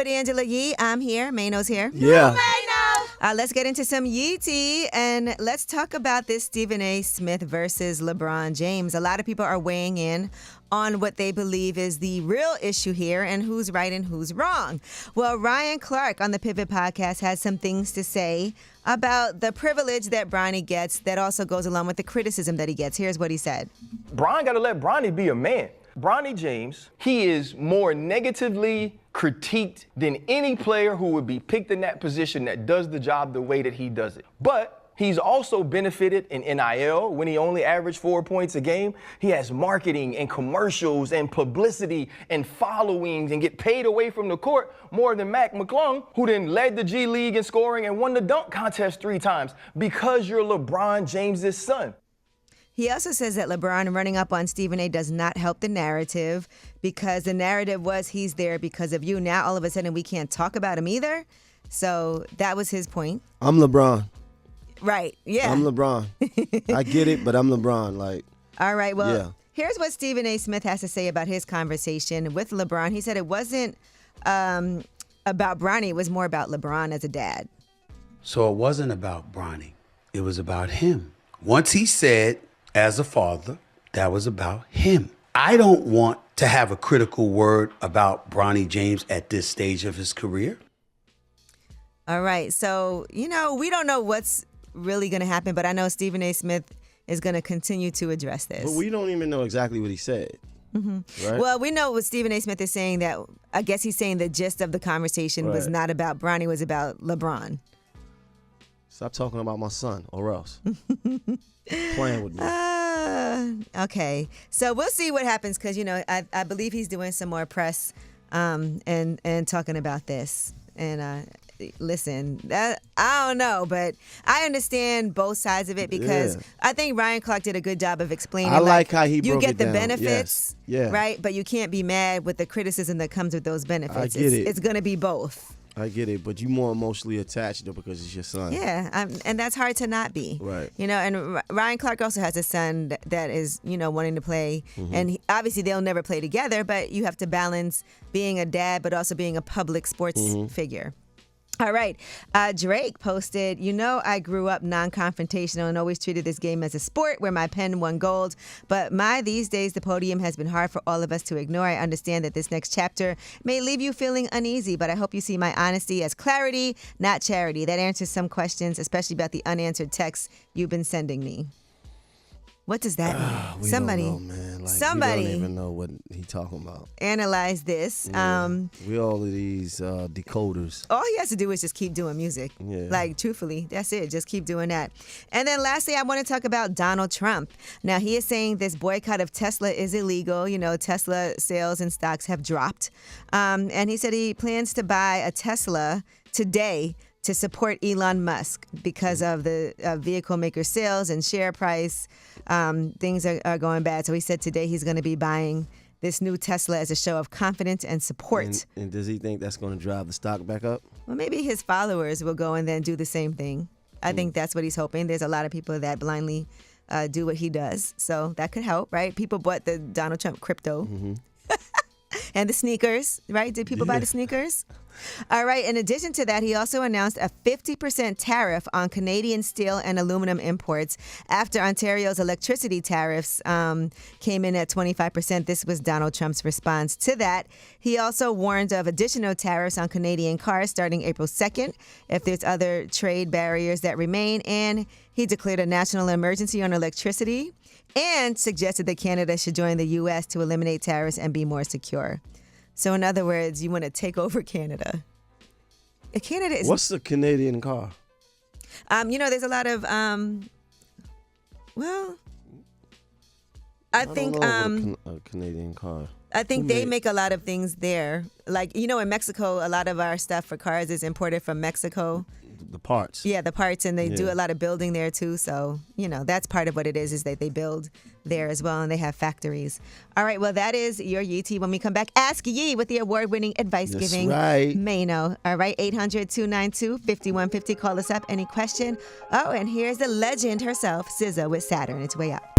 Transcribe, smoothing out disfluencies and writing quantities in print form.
with Angela Yee. I'm here. Mano's here. Yeah. Let's get into some Yee tea, and let's talk about this Stephen A. Smith versus LeBron James. A lot of people are weighing in on what they believe is the real issue here and who's right and who's wrong. Well, Ryan Clark on the Pivot podcast has some things to say about the privilege that Bronny gets that also goes along with the criticism that he gets. Here's what he said. Bron got to let Bronny be a man. Bronny James, he is more negatively critiqued than any player who would be picked in that position that does the job the way that he does it. But he's also benefited in NIL when he only averaged 4 points a game. He has marketing and commercials and publicity and followings and get paid away from the court more than Mac McClung, who then led the G League in scoring and won the dunk contest 3 times because you're LeBron James's son. He also says that LeBron running up on Stephen A. does not help the narrative because the narrative was he's there because of you. Now, all of a sudden, we can't talk about him either. So that was his point. I'm LeBron. Right. Yeah. I'm LeBron. I get it, but I'm LeBron. Like. All right. Well, yeah. Here's what Stephen A. Smith has to say about his conversation with LeBron. He said it wasn't about Bronny. It was more about LeBron as a dad. So it wasn't about Bronny. It was about him. Once he said, as a father, that was about him. I don't want to have a critical word about Bronny James at this stage of his career. All right. So, we don't know what's really going to happen, but I know Stephen A. Smith is going to continue to address this. But we don't even know exactly what he said. Mm-hmm. Right? Well, we know what Stephen A. Smith is saying, that I guess he's saying the gist of the conversation was not about Bronny, was about LeBron. Stop talking about my son or else. Playing with me. Okay. So we'll see what happens because, I believe he's doing some more press and talking about this. And listen, I don't know, but I understand both sides of it because I think Ryan Clark did a good job of explaining. I like how he broke you get it the down. benefits, yes. right? But you can't be mad with the criticism that comes with those benefits. I get it. It's going to be both. I get it, but you more emotionally attached though because it's your son. Yeah, and that's hard to not be. Right. And Ryan Clark also has a son that is, wanting to play. Mm-hmm. And obviously they'll never play together, but you have to balance being a dad but also being a public sports figure. All right. Drake posted, I grew up non-confrontational and always treated this game as a sport where my pen won gold. But these days, the podium has been hard for all of us to ignore. I understand that this next chapter may leave you feeling uneasy, but I hope you see my honesty as clarity, not charity. That answers some questions, especially about the unanswered texts you've been sending me. What does that mean? We somebody, don't know, man. Somebody we don't even know what he talking about. Analyze this. Yeah. We all of these decoders. All he has to do is just keep doing music. Yeah. Like, truthfully, that's it. Just keep doing that. And then lastly, I want to talk about Donald Trump. Now, he is saying this boycott of Tesla is illegal. Tesla sales and stocks have dropped. And he said he plans to buy a Tesla today to support Elon Musk because of the vehicle maker sales and share price. Things are going bad. So he said today he's going to be buying this new Tesla as a show of confidence and support. And does he think that's going to drive the stock back up? Well, maybe his followers will go and then do the same thing. I think that's what he's hoping. There's a lot of people that blindly do what he does. So that could help, right? People bought the Donald Trump crypto. Mm-hmm. And the sneakers, right? Did people buy the sneakers? All right. In addition to that, he also announced a 50% tariff on Canadian steel and aluminum imports after Ontario's electricity tariffs came in at 25%. This was Donald Trump's response to that. He also warned of additional tariffs on Canadian cars starting April 2nd if there's other trade barriers that remain. And he declared a national emergency on electricity and suggested that Canada should join the U.S. to eliminate tariffs and be more secure. So in other words, you want to take over Canada. Canada is... What's a Canadian car? There's a lot of... I think... a Canadian car. I think they make a lot of things there. Like, in Mexico, a lot of our stuff for cars is imported from Mexico. The parts. Yeah, the parts, and they do a lot of building there too. So, that's part of what it is that they build there as well, and they have factories. All right, well, that is your Yee Tea. When we come back, Ask Yee with the award-winning advice-giving Mano. All right, 800-292-5150. Call us up, any question. Oh, and here's the legend herself, SZA with Saturn. It's way up.